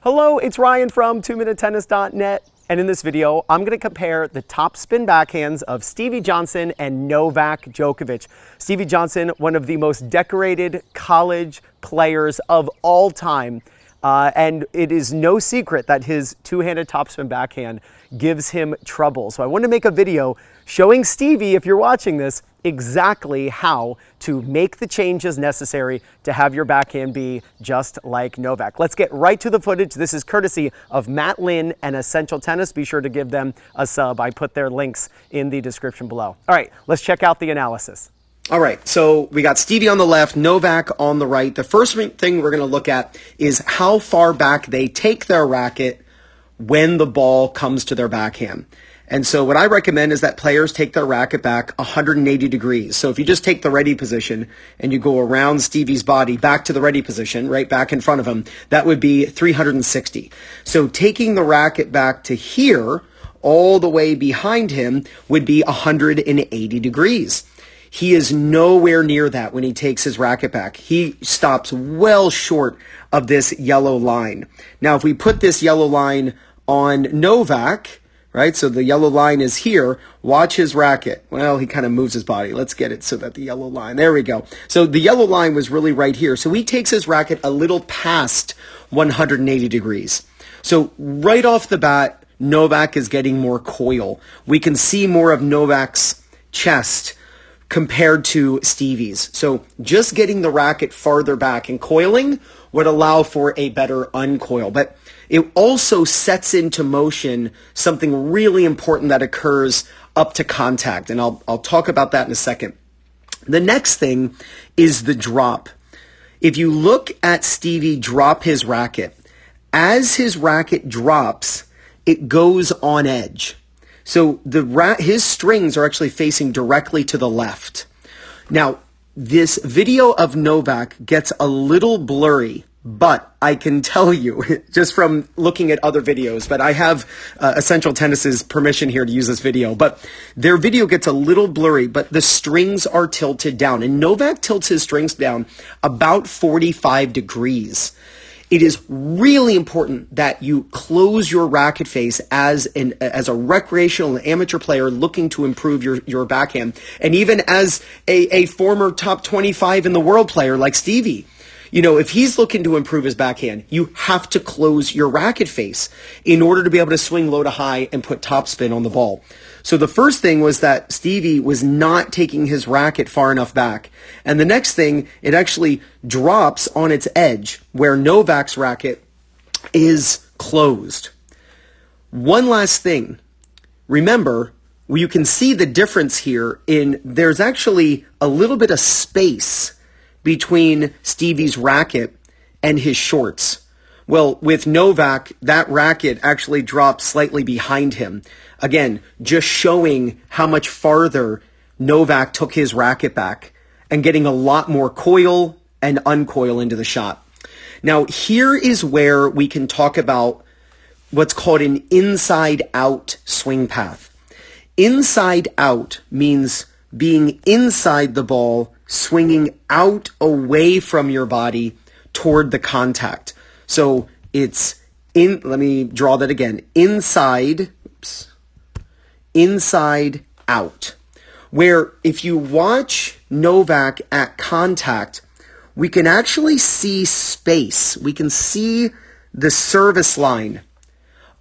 Hello, it's Ryan from 2minutetennis.net, and in this video, I'm going to compare the top spin backhands of Stevie Johnson and Novak Djokovic. Stevie Johnson, one of the most decorated college players of all time, and it is no secret that his two-handed topspin backhand gives him trouble. So I want to make a video showing Stevie, if you're watching this, exactly how to make the changes necessary to have your backhand be just like Novak. Let's get right to the footage. This is courtesy of Matt Lynn and Essential Tennis. Be sure to give them a sub. I put their links in the description below. All right, let's check out the analysis. All right, so we got Stevie on the left, Novak on the right. The first thing we're going to look at is how far back they take their racket when the ball comes to their backhand. And so what I recommend is that players take their racket back 180 degrees. So if you just take the ready position and you go around Stevie's body back to the ready position, right back in front of him, that would be 360. So taking the racket back to here, all the way behind him, would be 180 degrees. He is nowhere near that when he takes his racket back. He stops well short of this yellow line. Now, if we put this yellow line on Novak, right, so the yellow line is here, watch his racket. Well, he kind of moves his body. Let's get it so that the yellow line, there we go. So the yellow line was really right here. So he takes his racket a little past 180 degrees. So right off the bat, Novak is getting more coil. We can see more of Novak's chest compared to Stevie's. So just getting the racket farther back and coiling would allow for a better uncoil. But it also sets into motion something really important that occurs up to contact. And I'll talk about that in a second. The next thing is the drop. If you look at Stevie drop his racket, as his racket drops, it goes on edge. So his strings are actually facing directly to the left. Now, this video of Novak gets a little blurry, but I can tell you, just from looking at other videos, but I have Essential Tennis's permission here to use this video, but their video gets a little blurry, but the strings are tilted down, and Novak tilts his strings down about 45 degrees. It is really important that you close your racket face as a recreational and amateur player looking to improve your backhand. And even as a former top 25 in the world player like Stevie, you know, if he's looking to improve his backhand, you have to close your racket face in order to be able to swing low to high and put topspin on the ball. So the first thing was that Stevie was not taking his racket far enough back. And the next thing, it actually drops on its edge where Novak's racket is closed. One last thing. Remember, you can see the difference here in there's actually a little bit of space between Stevie's racket and his shorts. Well, with Novak, that racket actually dropped slightly behind him. Again, just showing how much farther Novak took his racket back and getting a lot more coil and uncoil into the shot. Now, here is where we can talk about what's called an inside-out swing path. Inside out means being inside the ball, swinging out away from your body toward the contact. So it's let me draw that again. Inside out. Where if you watch Novak at contact, we can actually see space. We can see the service line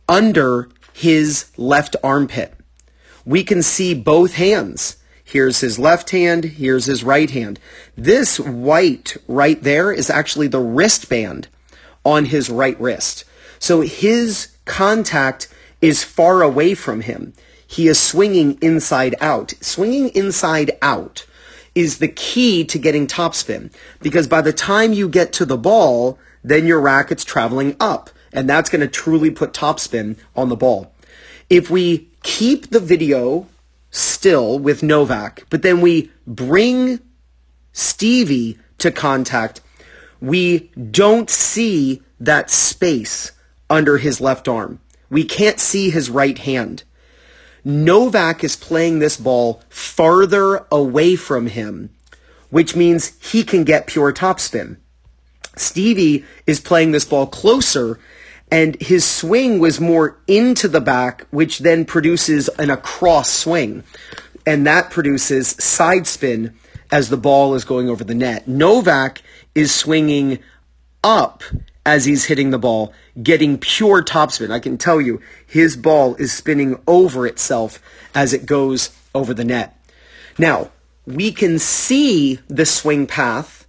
under his left armpit. We can see both hands. Here's his left hand, here's his right hand. This white right there is actually the wristband on his right wrist. So his contact is far away from him. He is swinging inside out. Swinging inside out is the key to getting topspin, because by the time you get to the ball, then your racket's traveling up, and that's going to truly put topspin on the ball. If we keep the video still with Novak, but then we bring Stevie to contact, we don't see that space under his left arm. We can't see his right hand. Novak is playing this ball farther away from him, which means he can get pure topspin. Stevie is playing this ball closer, And his swing was more into the back, which then produces an across swing. And that produces side spin as the ball is going over the net. Novak is swinging up as he's hitting the ball, getting pure topspin. I can tell you, his ball is spinning over itself as it goes over the net. Now, we can see the swing path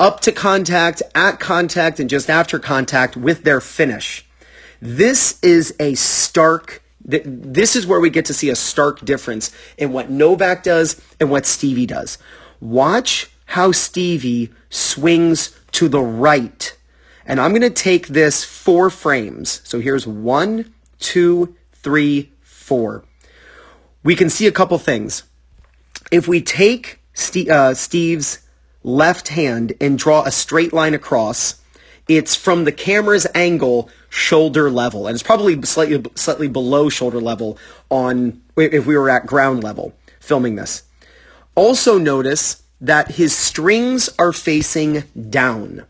up to contact, at contact, and just after contact with their finish. This is this is where we get to see a stark difference in what Novak does and what Stevie does. Watch how Stevie swings to the right. And I'm going to take this 4 frames. So here's 1, 2, 3, 4. We can see a couple things. If we take Steve's left hand and draw a straight line across, it's from the camera's angle shoulder level. And it's probably slightly below shoulder level if we were at ground level filming this. Also notice that his strings are facing down.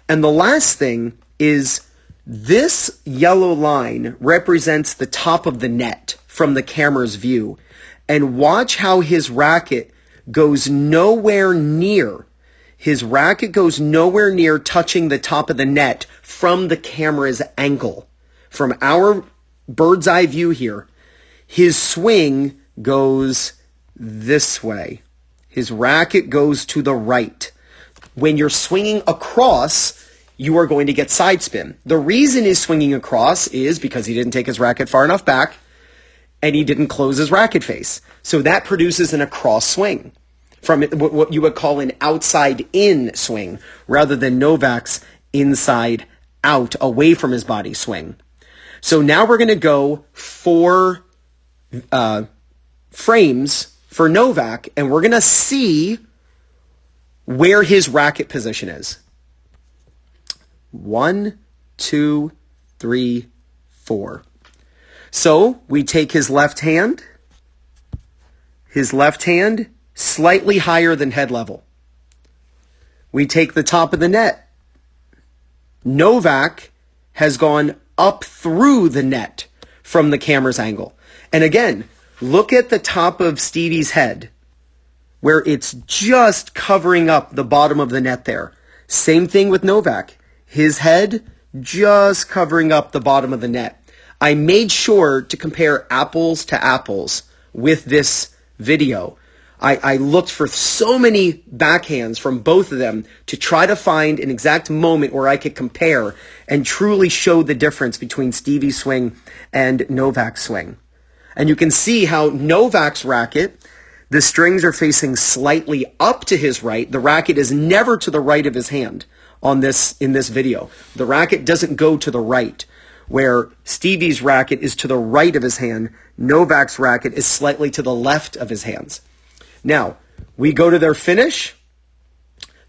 And the last thing is this yellow line represents the top of the net from the camera's view. And watch how his racket goes nowhere near. His racket goes nowhere near touching the top of the net from the camera's angle. From our bird's eye view here, his swing goes this way. His racket goes to the right. When you're swinging across, you are going to get side spin. The reason he's swinging across is because he didn't take his racket far enough back and he didn't close his racket face. So that produces an across swing from what you would call an outside-in swing rather than Novak's inside-out, away from his body swing. So now we're going to go 4 frames for Novak, and we're going to see where his racket position is. 1, 2, 3, 4. So we take his left hand slightly higher than head level. We take the top of the net. Novak has gone up through the net from the camera's angle. And again, look at the top of Stevie's head, where it's just covering up the bottom of the net there. Same thing with Novak. His head just covering up the bottom of the net. I made sure to compare apples to apples with this video. I looked for so many backhands from both of them to try to find an exact moment where I could compare and truly show the difference between Stevie's swing and Novak's swing. And you can see how Novak's racket, the strings are facing slightly up to his right. The racket is never to the right of his hand in this video. The racket doesn't go to the right. Where Stevie's racket is to the right of his hand, Novak's racket is slightly to the left of his hands. Now, we go to their finish.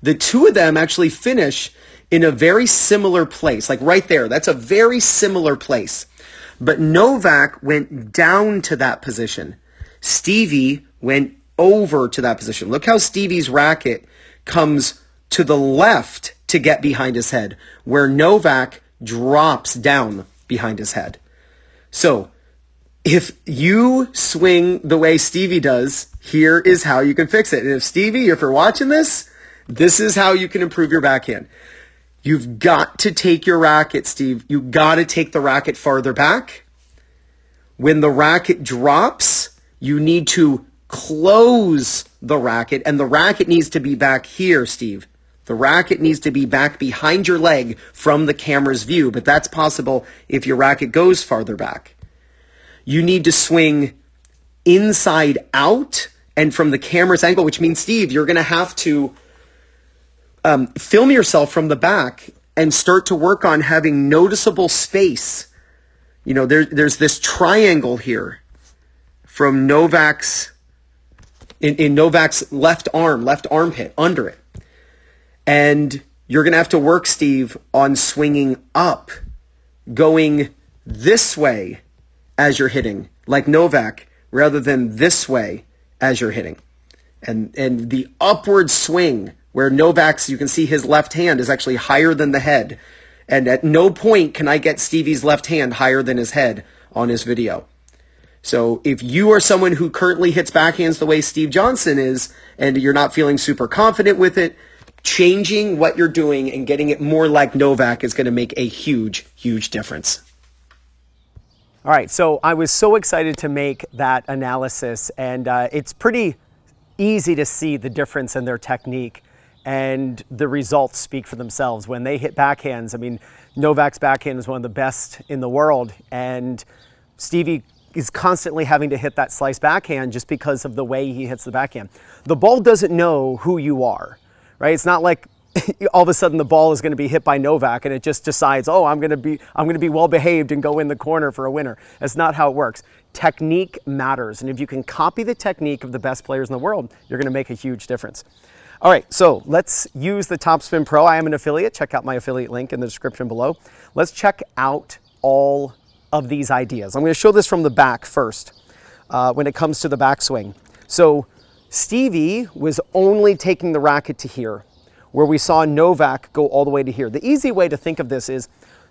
The two of them actually finish in a very similar place, like right there. That's a very similar place. But Novak went down to that position. Stevie went over to that position. Look how Stevie's racket comes to the left to get behind his head, where Novak drops down behind his head. So, if you swing the way Stevie does, here is how you can fix it. And if you're watching this, this is how you can improve your backhand. You've got to take your racket, Steve. You've got to take the racket farther back. When the racket drops, you need to close the racket, and the racket needs to be back here, Steve. The racket needs to be back behind your leg from the camera's view, but that's possible if your racket goes farther back. You need to swing inside out and from the camera's angle, which means, Steve, you're going to have to film yourself from the back and start to work on having noticeable space. You know, there's this triangle here from Novak's, in Novak's left armpit, under it. And you're going to have to work, Steve, on swinging up, going this way as you're hitting, like Novak, rather than this way as you're hitting. And the upward swing, where Novak's, you can see his left hand is actually higher than the head, And at no point can I get Stevie's left hand higher than his head on his video. So if you are someone who currently hits backhands the way Steve Johnson is, and you're not feeling super confident with it, changing what you're doing and getting it more like Novak is going to make a huge, huge difference. All right, so I was so excited to make that analysis, and it's pretty easy to see the difference in their technique, and the results speak for themselves. When they hit backhands, I mean, Novak's backhand is one of the best in the world, and Stevie is constantly having to hit that slice backhand just because of the way he hits the backhand. The ball doesn't know who you are, right? It's not like all of a sudden the ball is going to be hit by Novak and it just decides, oh, I'm going to be well behaved and go in the corner for a winner. That's not how it works. Technique matters, and if you can copy the technique of the best players in the world, you're going to make a huge difference. All right, so let's use the Topspin Pro. I am an affiliate. Check out my affiliate link in the description below. Let's check out all of these ideas. I'm going to show this from the back first when it comes to the backswing. So Stevie was only taking the racket to here, where we saw Novak go all the way to here. The easy way to think of this is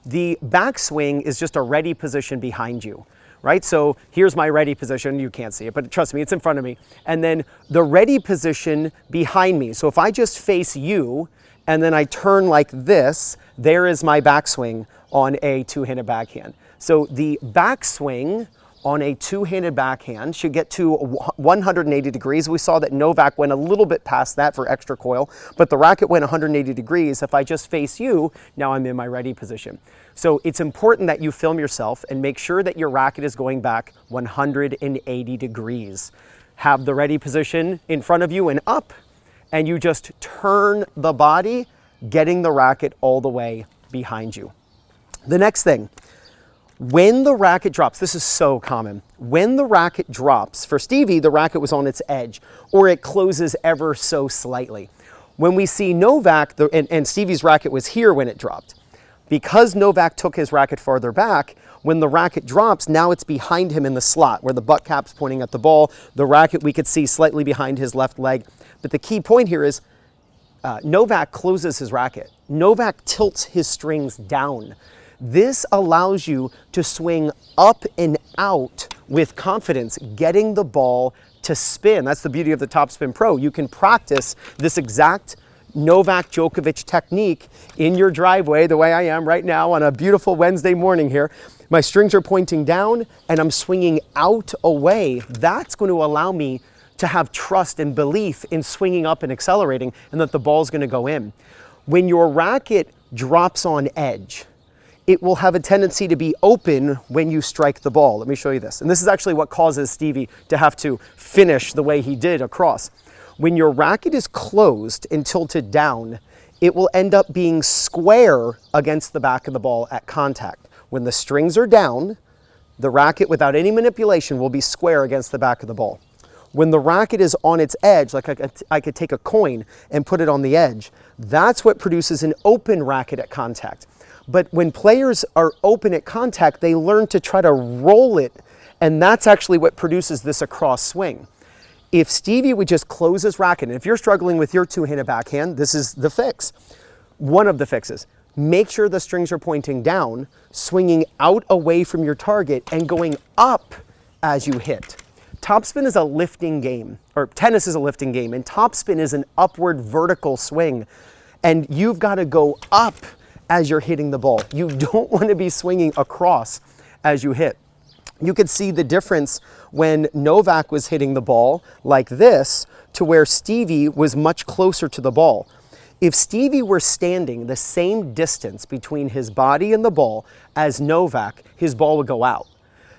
the backswing is just a ready position behind you, right? So here's my ready position. You can't see it, but trust me, it's in front of me. And then the ready position behind me. So if I just face you and then I turn like this, there is my backswing on a two-handed backhand. So the backswing on a two-handed backhand should get to 180 degrees. We saw that Novak went a little bit past that for extra coil, but the racket went 180 degrees. If I just face you, now I'm in my ready position. So it's important that you film yourself and make sure that your racket is going back 180 degrees. Have the ready position in front of you and up, and you just turn the body, getting the racket all the way behind you. The next thing, when the racket drops, this is so common. When the racket drops, for Stevie, the racket was on its edge, or it closes ever so slightly. When we see Novak, and Stevie's racket was here when it dropped, because Novak took his racket farther back, when the racket drops, now it's behind him in the slot, where the butt cap's pointing at the ball. The racket we could see slightly behind his left leg. But the key point here is Novak closes his racket. Novak tilts his strings down. This allows you to swing up and out with confidence, getting the ball to spin. That's the beauty of the Topspin Pro. You can practice this exact Novak Djokovic technique in your driveway, the way I am right now on a beautiful Wednesday morning here. My strings are pointing down and I'm swinging out away. That's going to allow me to have trust and belief in swinging up and accelerating, and that the ball's going to go in. When your racket drops on edge, it will have a tendency to be open when you strike the ball. Let me show you this. And this is actually what causes Stevie to have to finish the way he did across. When your racket is closed and tilted down, it will end up being square against the back of the ball at contact. When the strings are down, the racket, without any manipulation, will be square against the back of the ball. When the racket is on its edge, like I could take a coin and put it on the edge, that's what produces an open racket at contact. But when players are open at contact, they learn to try to roll it, and that's actually what produces this across swing. If Stevie would just close his racket, and if you're struggling with your two-handed backhand, this is the fix. One of the fixes. Make sure the strings are pointing down, swinging out away from your target, and going up as you hit. Topspin is a lifting game, or tennis is a lifting game, and topspin is an upward vertical swing, and you've got to go up as you're hitting the ball. You don't want to be swinging across as you hit. You could see the difference when Novak was hitting the ball like this to where Stevie was much closer to the ball. If Stevie were standing the same distance between his body and the ball as Novak, his ball would go out.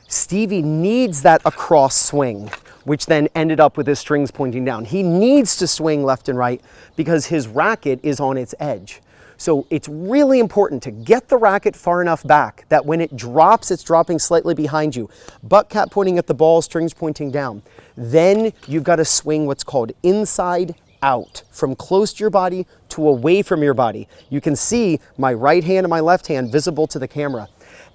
Stevie needs that across swing, which then ended up with his strings pointing down. He needs to swing left and right because his racket is on its edge. So it's really important to get the racket far enough back that when it drops, it's dropping slightly behind you. Butt cap pointing at the ball, strings pointing down. Then you've got to swing what's called inside out, from close to your body to away from your body. You can see my right hand and my left hand visible to the camera.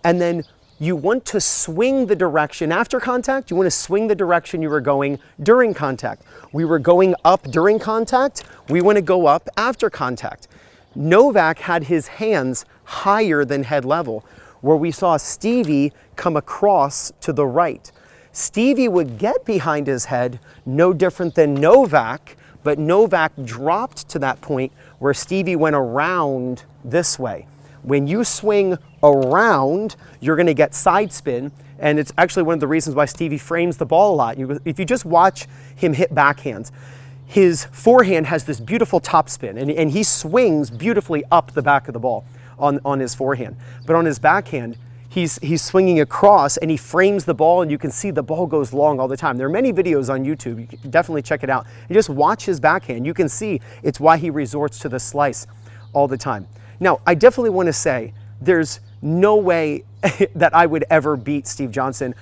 And then you want to swing the direction after contact. You want to swing the direction you were going during contact. We were going up during contact. We want to go up after contact. Novak had his hands higher than head level, where we saw Stevie come across to the right. Stevie would get behind his head, no different than Novak, but Novak dropped to that point where Stevie went around this way. When you swing around, you're going to get side spin, and it's actually one of the reasons why Stevie frames the ball a lot. If you just watch him hit backhands, his forehand has this beautiful topspin, and he swings beautifully up the back of the ball on his forehand. But on his backhand, he's swinging across, and he frames the ball, and you can see the ball goes long all the time. There are many videos on YouTube. You can definitely check it out. You just watch his backhand. You can see it's why he resorts to the slice all the time. Now, I definitely want to say there's no way that I would ever beat Steve Johnson.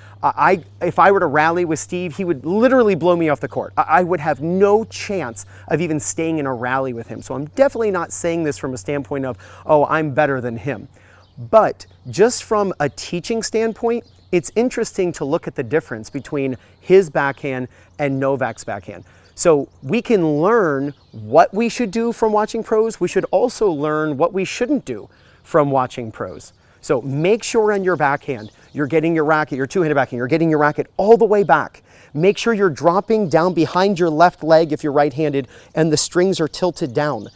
If I were to rally with Steve, he would literally blow me off the court. I would have no chance of even staying in a rally with him. So I'm definitely not saying this from a standpoint of, oh, I'm better than him. But just from a teaching standpoint, it's interesting to look at the difference between his backhand and Novak's backhand. So we can learn what we should do from watching pros. We should also learn what we shouldn't do from watching pros. So make sure on your backhand, you're getting your racket, your two-handed backhand, you're getting your racket all the way back. Make sure you're dropping down behind your left leg if you're right-handed and the strings are tilted down.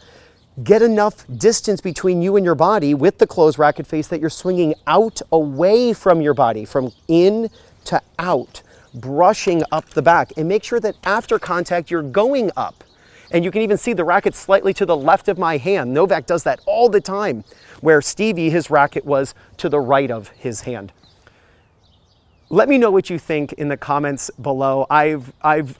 Get enough distance between you and your body with the closed racket face that you're swinging out away from your body, from in to out, brushing up the back. And make sure that after contact, you're going up. And you can even see the racket slightly to the left of my hand. Novak does that all the time, where Stevie, his racket was to the right of his hand. Let me know what you think in the comments below. I've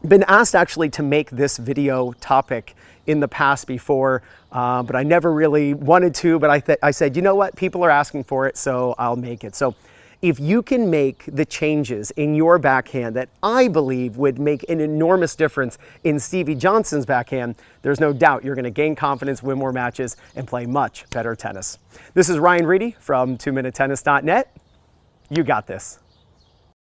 been asked actually to make this video topic in the past before, but I never really wanted to, but I said, you know what, people are asking for it, so I'll make it. So if you can make the changes in your backhand that I believe would make an enormous difference in Stevie Johnson's backhand, there's no doubt you're going to gain confidence, win more matches, and play much better tennis. This is Ryan Reedy from 2minutetennis.net. You got this.